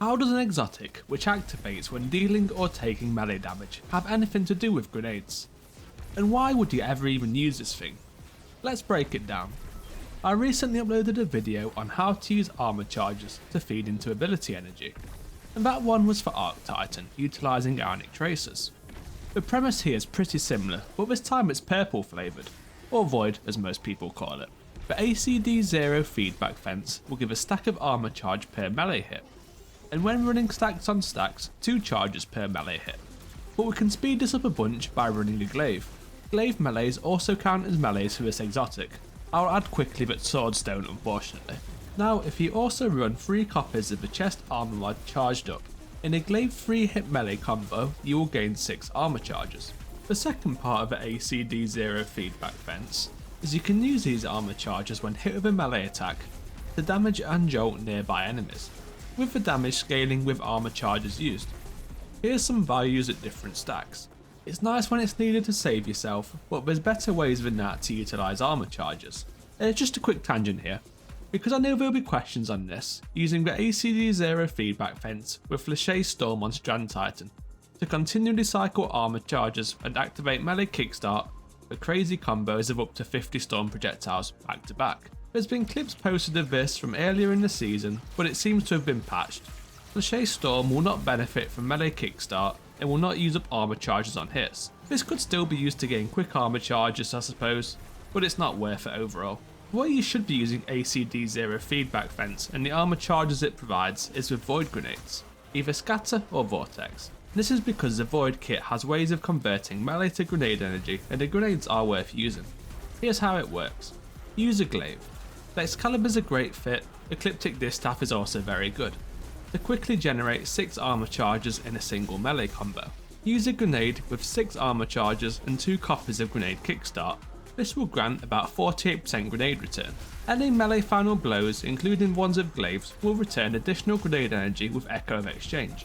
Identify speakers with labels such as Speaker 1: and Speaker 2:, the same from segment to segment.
Speaker 1: How does an exotic, which activates when dealing or taking melee damage, have anything to do with grenades? And why would you ever even use this thing? Let's break it down. I recently uploaded a video on how to use armor charges to feed into ability energy, and that one was for Arc Titan, utilising Ionic Tracers. The premise here is pretty similar, but this time it's purple flavoured, or void as most people call it. The ACD 0 feedback fence will give a stack of armor charge per melee hit, and when running stacks on stacks, 2 charges per melee hit. But we can speed this up a bunch by running a glaive. Glaive melees also count as melees for this exotic. I'll add quickly but swords don't, unfortunately. Now if you also run 3 copies of the chest armor mod charged up, in a glaive 3 hit melee combo you will gain 6 armor charges. The second part of the ACD 0 feedback fence is you can use these armor charges when hit with a melee attack to damage and jolt nearby enemies, with the damage scaling with armor charges used. Here's some values at different stacks. It's nice when it's needed to save yourself, but there's better ways than that to utilise armor charges. Just a quick tangent here, because I know there'll be questions on this, using the ACD 0 feedback fence with Flashay Storm on Strand Titan to continually cycle armor charges and activate melee kickstart for crazy combos of up to 50 storm projectiles back to back. There's been clips posted of this from earlier in the season, but it seems to have been patched. Flashay Storm will not benefit from melee kickstart and will not use up armor charges on hits. This could still be used to gain quick armor charges I suppose, but it's not worth it overall. The way you should be using ACD 0 feedback fence and the armor charges it provides is with void grenades, either scatter or vortex. This is because the void kit has ways of converting melee to grenade energy and the grenades are worth using. Here's how it works. Use a glaive. The Excalibur's a great fit, Ecliptic Distaff is also very good. To quickly generate 6 armor charges in a single melee combo. Use a grenade with 6 armor charges and 2 copies of grenade kickstart. This will grant about 48% grenade return. Any melee final blows, including ones with glaives, will return additional grenade energy with Echo of Exchange.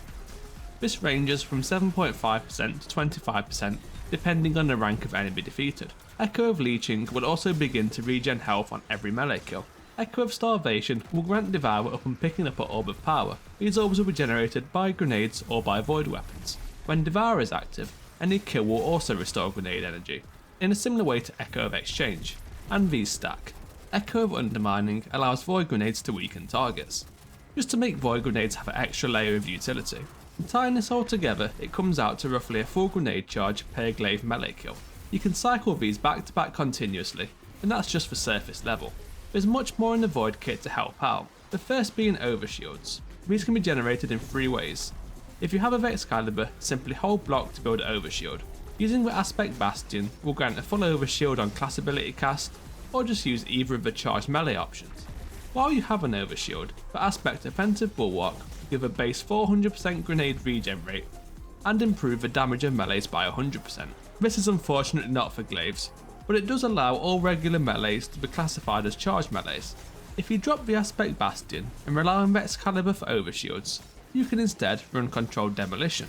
Speaker 1: This ranges from 7.5% to 25% depending on the rank of enemy defeated. Echo of Leeching will also begin to regen health on every melee kill. Echo of Starvation will grant Devour upon picking up an Orb of Power. These orbs will be generated by grenades or by void weapons. When Devour is active, any kill will also restore grenade energy, in a similar way to Echo of Exchange, and these stack. Echo of Undermining allows void grenades to weaken targets, just to make void grenades have an extra layer of utility. And tying this all together, it comes out to roughly a full grenade charge per glaive melee kill. You can cycle these back to back continuously, and that's just for surface level. There's much more in the void kit to help out, the first being overshields. These can be generated in 3 ways. If you have a Excalibur, simply hold block to build an overshield. Using the Aspect Bastion will grant a full overshield on class ability cast, or just use either of the charged melee options. While you have an overshield, the Aspect Offensive Bulwark will give a base 400% grenade regen rate, and improve the damage of melees by 100%. This is unfortunately not for glaives, but it does allow all regular melees to be classified as charged melees. If you drop the Aspect Bastion and rely on the Excalibur for overshields, you can instead run Controlled Demolition.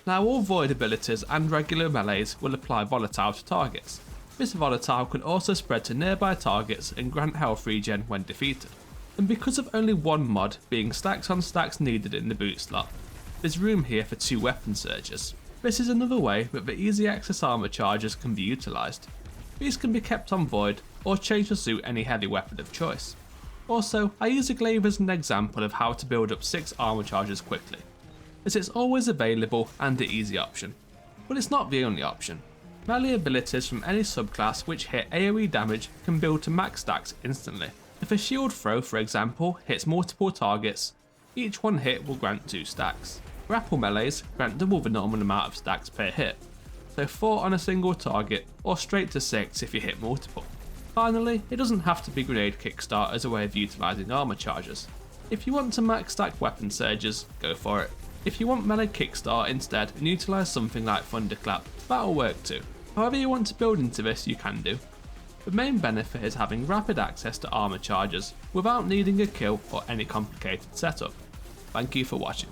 Speaker 1: Now all void abilities and regular melees will apply volatile to targets. This volatile can also spread to nearby targets and grant health regen when defeated. And because of only one mod being stacks on stacks needed in the boot slot, there's room here for 2 weapon surges. This is another way that the easy access armor charges can be utilised. These can be kept on void or changed to suit any heavy weapon of choice. Also, I use a glaive as an example of how to build up 6 armor charges quickly, as it's always available and the easy option. But it's not the only option. Melee abilities from any subclass which hit AoE damage can build to max stacks instantly. If a shield throw, for example, hits multiple targets, each one hit will grant 2 stacks. Grapple melees grant double the normal amount of stacks per hit, so 4 on a single target or straight to 6 if you hit multiple. Finally, it doesn't have to be grenade kickstart as a way of utilising armor charges. If you want to max stack weapon surges, go for it. If you want melee kickstart instead and utilise something like Thunderclap, that'll work too. However you want to build into this, you can do. The main benefit is having rapid access to armor charges without needing a kill or any complicated setup. Thank you for watching.